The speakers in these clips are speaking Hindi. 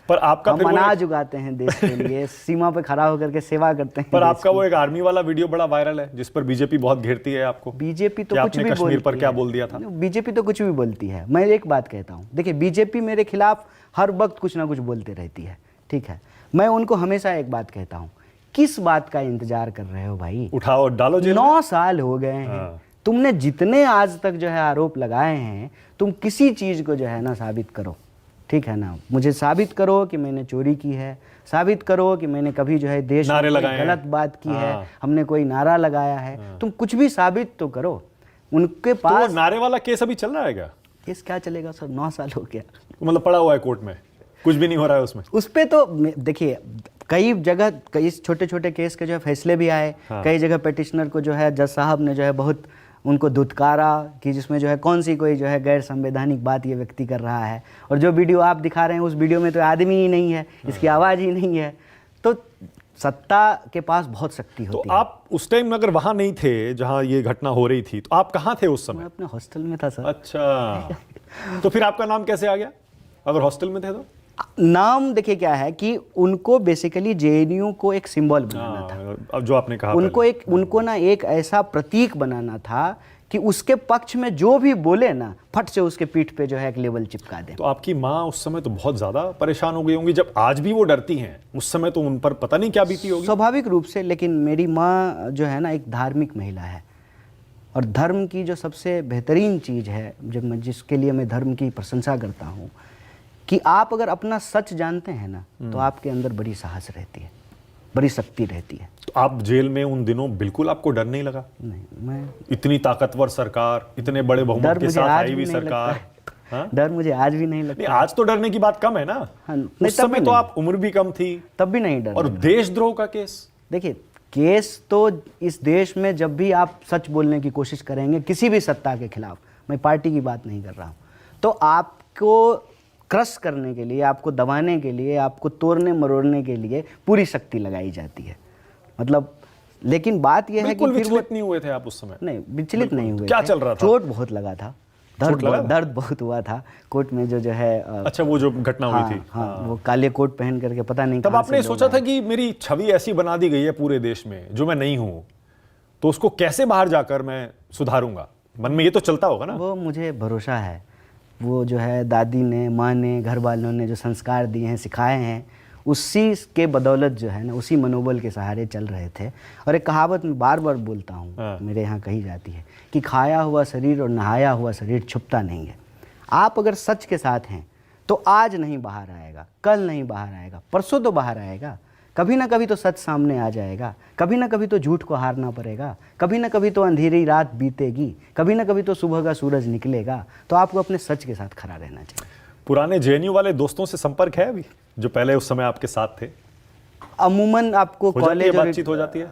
पर आपका हम अनाज उगाते हैं देश के लिए, सीमा पे खड़ा होकर के सेवा करते हैं। पर आपका वो एक आर्मी वाला वीडियो बड़ा वायरल है जिस पर बीजेपी बहुत घेरती है आपको। बीजेपी तो कि कुछ आपने भी कश्मीर पर बोलती क्या है। बोल दिया था? बीजेपी तो कुछ भी बोलती है। मैं एक बात कहता हूँ, देखिए बीजेपी मेरे खिलाफ हर वक्त कुछ ना कुछ बोलते रहती है, ठीक है। मैं उनको हमेशा एक बात कहता हूँ, किस बात का इंतजार कर रहे हो भाई? उठाओ डालो जेल में। 9 साल हो गए हैं। तुमने जितने आज तक जो है आरोप लगाए हैं, तुम किसी चीज को जो है ना साबित करो, ठीक है ना। मुझे साबित करो कि मैंने चोरी की है, साबित करो कि मैंने कभी जो है देश में कोई गलत बात की है, हमने कोई नारा लगाया है। तुम कुछ भी साबित तो करो। उनके पास तो नारे वाला केस अभी चल रहा है क्या? केस क्या चलेगा सर, 9 साल हो गया। मतलब पड़ा हुआ है कोर्ट में, कुछ भी नहीं हो रहा है उसमें? उस पे तो देखिए कई जगह कई छोटे छोटे केस के जो है फैसले भी आए। कई जगह पिटिशनर को जो है जज साहब ने जो है बहुत उनको धुतकारा कि जिसमें जो है कौन सी कोई जो है गैर संवैधानिक बात ये व्यक्ति कर रहा है। और जो वीडियो आप दिखा रहे हैं उस वीडियो में तो आदमी ही नहीं है, इसकी आवाज़ ही नहीं है। तो सत्ता के पास बहुत शक्ति होती है। तो आप उस टाइम अगर वहां नहीं थे जहां ये घटना हो रही थी, तो आप कहां थे उस समय? मैं अपने हॉस्टल में था सर। अच्छा तो फिर आपका नाम कैसे आ गया अगर हॉस्टल में थे तो? नाम देखिए क्या है कि उनको बेसिकली जेएनयू को एक सिंबल बनाना था। अब जो आपने कहा उनको ना एक ऐसा प्रतीक बनाना था कि उसके पक्ष में जो भी बोले ना फट से उसके पीठ पे जो है एक लेबल चिपका दे। तो आपकी माँ उस समय तो बहुत ज्यादा परेशान हो गई होंगी, जब आज भी वो डरती हैं, उस समय तो उन पर पता नहीं क्या बीती होगी। स्वाभाविक रूप से, लेकिन मेरी माँ जो है ना एक धार्मिक महिला है, और धर्म की जो सबसे बेहतरीन चीज़ है, जब मैं जिसके लिए मैं धर्म की प्रशंसा करता हूँ, कि आप अगर अपना सच जानते हैं ना तो आपके अंदर बड़ी साहस रहती है, बड़ी शक्ति रहती है। तो आप जेल में उन दिनों बिल्कुल आपको डर नहीं लगा? नहीं, मैं इतनी ताकतवर सरकार, इतने बड़े बहुमत के साथ आई हुई सरकार। डर मुझे आज भी नहीं लगता। आज तो डरने की बात कम है ना। उस समय तो आप उम्र भी कम थी, तब भी नहीं डर। और देशद्रोह का केस, देखिए केस तो इस देश में जब भी आप सच बोलने की कोशिश करेंगे किसी भी सत्ता के खिलाफ, मैं पार्टी की बात नहीं कर रहा हूँ, तो आपको क्रश करने के लिए, आपको दबाने के लिए, आपको तोड़ने मरोड़ने के लिए पूरी शक्ति लगाई जाती है। मतलब लेकिन बात यह है कि विचलित नहीं हुए थे आप उस समय? नहीं, विचलित नहीं हुए। क्या चल रहा था? चोट बहुत लगा था, दर्द बहुत हुआ था कोर्ट में जो है। अच्छा, वो जो घटना हुई थी। हाँ, वो काले कोट पहन करके पता नहीं। तब आपने सोचा था कि मेरी छवि ऐसी बना दी गई है पूरे देश में जो मैं नहीं हूं, तो उसको कैसे बाहर जाकर मैं सुधारूंगा? मन में ये तो चलता होगा ना। वो मुझे भरोसा है, वो जो है दादी ने, माँ ने, घर वालों ने जो संस्कार दिए हैं, सिखाए हैं, उसी के बदौलत जो है ना, उसी मनोबल के सहारे चल रहे थे। और एक कहावत मैं बार बार बोलता हूँ, मेरे यहाँ कही जाती है कि खाया हुआ शरीर और नहाया हुआ शरीर छुपता नहीं है। आप अगर सच के साथ हैं तो आज नहीं बाहर आएगा, कल नहीं बाहर आएगा, परसों तो बाहर आएगा। कभी ना कभी तो सच सामने आ जाएगा, कभी ना कभी तो झूठ को हारना पड़ेगा, कभी ना कभी तो अंधेरी रात बीतेगी, कभी ना कभी तो सुबह का सूरज निकलेगा। तो आपको अपने सच के साथ खड़ा रहना चाहिए। पुराने जेएनयू वाले दोस्तों से संपर्क है अभी, जो पहले उस समय आपके साथ थे? अमूमन आपको कॉलेज बातचीत हो जाती है,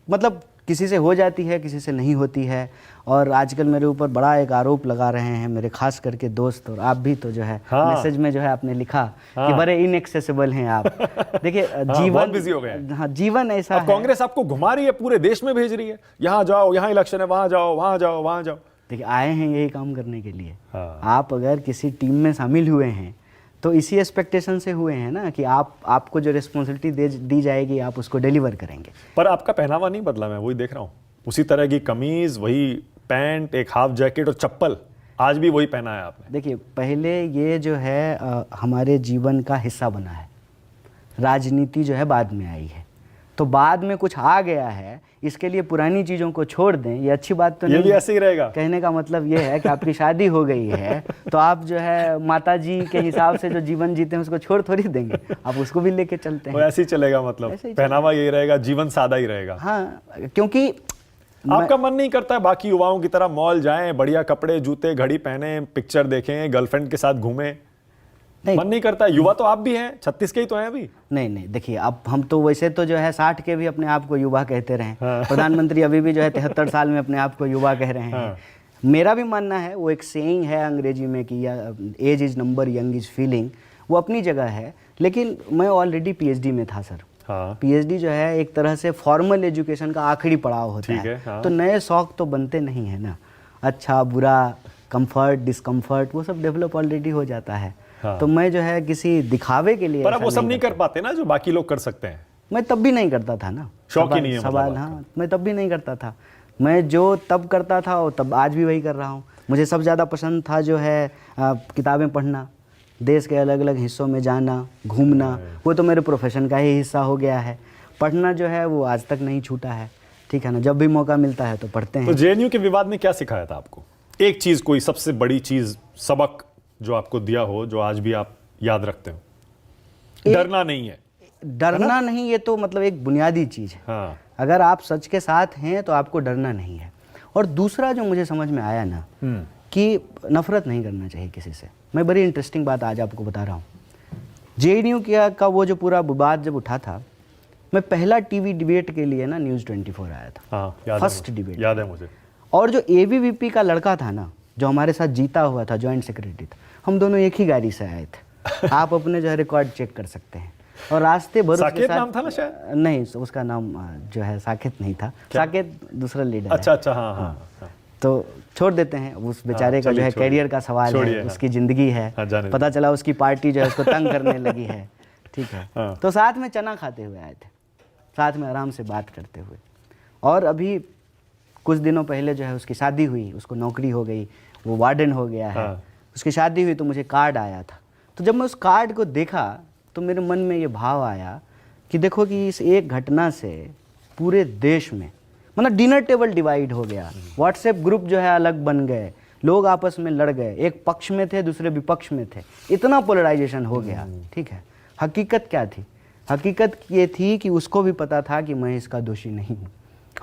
मतलब किसी से हो जाती है, किसी से नहीं होती है। और आजकल मेरे ऊपर बड़ा एक आरोप लगा रहे हैं मेरे खास करके दोस्त, और आप भी तो जो है मैसेज में जो है आपने लिखा कि बड़े इनएक्सेसिबल हैं आप। देखिए जीवन बहुत बिजी हो गए। हाँ, जीवन ऐसा है। कांग्रेस आपको घुमा रही है, पूरे देश में भेज रही है, यहाँ जाओ, यहाँ इलेक्शन है, वहां जाओ, वहां जाओ, वहां जाओ। देखिए आए हैं यही काम करने के लिए। आप अगर किसी टीम में शामिल हुए हैं तो इसी एक्सपेक्टेशन से हुए हैं ना कि आपको जो रिस्पॉन्सिबिलिटी दी जाएगी आप उसको डिलीवर करेंगे। पर आपका पहनावा नहीं बदला, मैं वही देख रहा हूँ, उसी तरह की कमीज, वही पैंट, एक हाफ जैकेट और चप्पल, आज भी वही पहना है आपने। देखिए पहले ये जो है हमारे जीवन का हिस्सा बना है, राजनीति जो है बाद में आई है, तो बाद में कुछ आ गया है, इसके लिए पुरानी चीज़ों को छोड़ दें, ये अच्छी बात तो नहीं। ये भी ऐसे ही रहेगा। कहने का मतलब ये है कि आपकी शादी हो गई है तो आप जो है माता जी के हिसाब से जो जीवन जीते हैं उसको छोड़ थोड़ी देंगे, आप उसको भी लेके चलते हैं। वो ऐसे ही चलेगा, मतलब पहनावा यही रहेगा, जीवन सादा ही रहेगा। हाँ, क्योंकि आपका मन नहीं करता है बाकी युवाओं की तरह मॉल जाएं, बढ़िया कपड़े, जूते, घड़ी पहने, पिक्चर देखें, गर्लफ्रेंड के साथ घूमें? नहीं, मन नहीं करता? युवा तो आप भी हैं, 36 के ही तो हैं अभी। नहीं, देखिए अब हम तो वैसे तो जो है 60 के भी अपने आप को युवा कहते रहे। प्रधानमंत्री अभी भी जो है 73 साल में अपने आप को युवा कह रहे हैं। मेरा भी मानना है, वो एक सेइंग है अंग्रेजी में कि age is number, young is feeling, वो अपनी जगह है। लेकिन मैं ऑलरेडी पीएचडी में था सर। पीएचडी जो है एक तरह से फॉर्मल एजुकेशन का आखिरी पड़ाव होता है। तो नए शौक तो बनते नहीं है ना, अच्छा बुरा, कंफर्ट, डिस्कम्फर्ट, वो सब डेवलप ऑलरेडी हो जाता है। हाँ। तो मैं जो है किसी दिखावे के लिए पर अब ऐसा वो सब नहीं करता। कर पाते ना जो बाकी लोग कर सकते हैं। मैं तब भी नहीं करता था ना। शौक ही नहीं है मतलब सवाल, आपका। हाँ, मैं तब भी नहीं करता था। मैं जो तब करता था वो तब आज भी वही कर रहा हूँ। मुझे सबसे ज़्यादा पसंद था जो है किताबें पढ़ना, देश के अलग अलग हिस्सों में जाना, घूमना। वो तो मेरे प्रोफेशन का ही हिस्सा हो गया है। पढ़ना जो है वो आज तक नहीं छूटा है, ठीक है ना। जब भी मौका मिलता है तो पढ़ते तो हैं। जेएनयू के विवाद ने क्या सिखाया था आपको? एक चीज, कोई सबसे बड़ी चीज, सबक जो आपको दिया हो, जो आज भी आप याद रखते हो। डरना नहीं है। डरना नहीं, ये तो मतलब एक बुनियादी चीज़ है। हाँ। अगर आप सच के साथ हैं तो आपको डरना नहीं है। और दूसरा जो मुझे समझ में आया ना, कि नफरत नहीं करना चाहिए किसी से। मैं बड़ी इंटरेस्टिंग बात आज आपको बता रहा हूँ। जेएनयू का वो जो पूरा विवाद जब उठा था, मैं पहला टीवी डिबेट के लिए ना न्यूज़ 24 आया था। हाँ, याद है फर्स्ट मुझे। डिबेट याद है मुझे। और जो एबीवीपी का लड़का था ना, जो हमारे साथ जीता हुआ था, जॉइंट सेक्रेटरी था, हम दोनों एक ही गाड़ी से आए थे। आप अपने जो है रिकॉर्ड चेक कर सकते हैं। और रास्ते भर उसके साकेत साथ, नाम था ना शायद? नहीं, उसका नाम जो है साकेत नहीं था। साकेत दूसरा लीडर अच्छा है। अच्छा, हाँ हाँ। तो छोड़ देते हैं उस बेचारे का, जो चलिए, है छोड़िए। कैरियर का सवाल छोड़िए, है, हाँ। उसकी ज़िंदगी है। हाँ, जाने दो। पता चला उसकी पार्टी जो है उसको तंग करने लगी है, ठीक है। हाँ। तो साथ में चना खाते हुए आए थे, साथ में आराम से बात करते हुए। और अभी कुछ दिनों पहले जो है उसकी शादी हुई, उसको नौकरी हो गई, वो वार्डन हो गया है। हाँ। उसकी शादी हुई तो मुझे कार्ड आया था। तो जब मैं उस कार्ड को देखा तो मेरे मन में ये भाव आया कि देखो कि इस एक घटना से पूरे देश में मतलब डिनर टेबल डिवाइड हो गया। व्हाट्सएप ग्रुप जो है अलग बन गए, लोग आपस में लड़ गए, एक पक्ष में थे दूसरे विपक्ष में थे, इतना पोलराइजेशन हो गया, ठीक है। हकीकत क्या थी? हकीकत ये थी कि उसको भी पता था कि मैं इसका दोषी नहीं हूँ।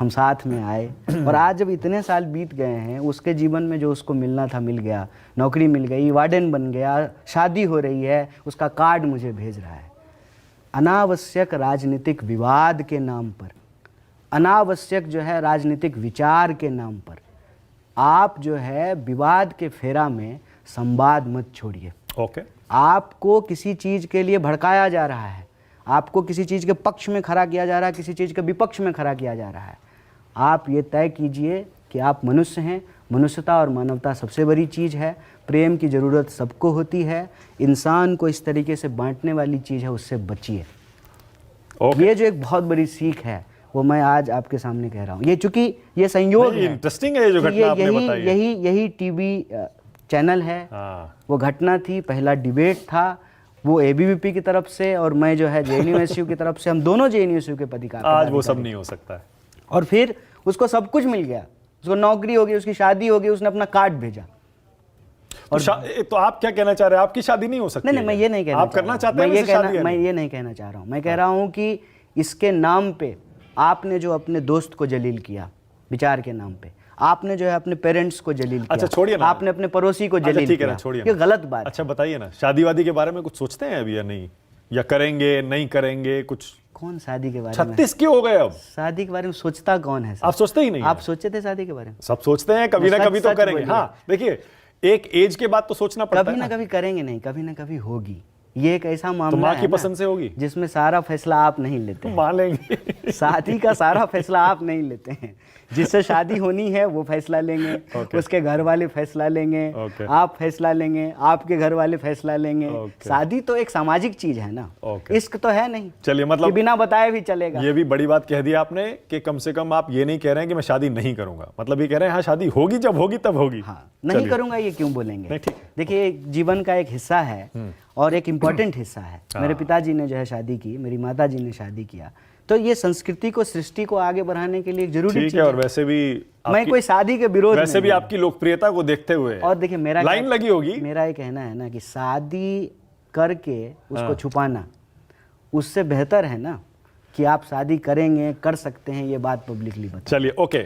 हम साथ में आए और आज जब इतने साल बीत गए हैं, उसके जीवन में जो उसको मिलना था मिल गया, नौकरी मिल गई, वार्डन बन गया, शादी हो रही है, उसका कार्ड मुझे भेज रहा है। अनावश्यक राजनीतिक विवाद के नाम पर, अनावश्यक जो है राजनीतिक विचार के नाम पर आप जो है विवाद के फेरा में संवाद मत छोड़िए। ओके। आपको किसी चीज़ के लिए भड़काया जा रहा है, आपको किसी चीज़ के पक्ष में खड़ा किया जा रहा है, किसी चीज़ के विपक्ष में खड़ा किया जा रहा है। आप ये तय कीजिए कि आप मनुष्य हैं, मनुष्यता और मानवता सबसे बड़ी चीज़ है, प्रेम की ज़रूरत सबको होती है, इंसान को इस तरीके से बांटने वाली चीज़ है, उससे बचिए। ओके। ये जो एक बहुत बड़ी सीख है वो मैं आज आपके सामने कह रहा हूँ। ये चूंकि ये संयोग है, इंटरेस्टिंग है ये जो कि घटना आपने बताई है। यही टीवी चैनल है। हाँ। वो घटना थी, पहला डिबेट था, वो एबीवीपी की तरफ से और मैं जो है जेएनयू की तरफ से, हम दोनों जेएनयू के पदाधिकारी। आज वो सब नहीं हो सकता है। और फिर उसको सब कुछ मिल गया, उसको नौकरी हो गई, उसकी शादी हो गई, उसने अपना कार्ड भेजा। तो आप क्या कहना चाह रहे हैं? आपकी शादी नहीं हो सकती? नहीं, मैं ये नहीं कहना आप करना चाहते हैं? मैं ये नहीं कहना चाह रहा हूँ। मैं कह रहा हूँ कि इसके नाम पे आपने जो अपने दोस्त को जलील किया, विचार के नाम पे आपने जो है अपने पेरेंट्स को जलील किया। अच्छा, छोड़िए ना। आपने अपने पड़ोसी को जलील ठीक है ना, किया, छोड़िए ये ना। गलत बात। अच्छा बताइए ना, शादी वादी के बारे में कुछ सोचते हैं अभी या नहीं, या करेंगे नहीं करेंगे कुछ? कौन शादी के बारे में? 36 क्यों हो गए अब? शादी के बारे में सोचता कौन है? आप सोचते ही नहीं आप हैं? सोचे थे शादी के बारे में? सब सोचते हैं, कभी ना सच- कभी तो सच करेंगे। बोलिए। हाँ देखिए, एक एज के बाद तो सोचना पड़ता कभी है ना ना। कभी करेंगे नहीं, कभी ना कभी होगी। ये एक ऐसा तो मामला माँ है की ना, पसंद से होगी? जिसमें सारा फैसला आप नहीं लेते हैं। मान लेंगे। शादी का सारा फैसला आप नहीं लेते हैं। जिससे शादी होनी है वो फैसला लेंगे, Okay. उसके घर वाले फैसला लेंगे, Okay. आप फैसला लेंगे, आपके घर वाले फैसला लेंगे। Okay. शादी तो एक सामाजिक चीज है ना, Okay. इश्क तो है नहीं। चलिए, मतलब कि बिना बताए भी चलेगा। ये भी बड़ी बात कह दी आपने कि कम से कम आप ये नहीं कह रहे हैं कि मैं शादी नहीं करूंगा, मतलब ये कह रहे हैं हाँ शादी होगी, जब होगी तब होगी। हाँ, नहीं चलिए। करूंगा ये क्यों बोलेंगे? नहीं, ठीक। देखिए, एक जीवन का एक हिस्सा है और एक इम्पॉर्टेंट हिस्सा है। मेरे पिताजी ने जो है शादी की, मेरी माता जी ने शादी किया, तो ये संस्कृति को, सृष्टि को आगे बढ़ाने के लिए एक जरूरी ठीक चीज है। और वैसे भी मैं कोई शादी के विरोध वैसे में भी नहीं। आपकी लोकप्रियता को देखते हुए और देखिए, मेरा लाइन लगी होगी। मेरा ये कहना है ना कि शादी करके उसको छुपाना उससे बेहतर है ना कि आप शादी करेंगे, कर सकते हैं, ये बात पब्लिकली बताएं। चलिए, ओके।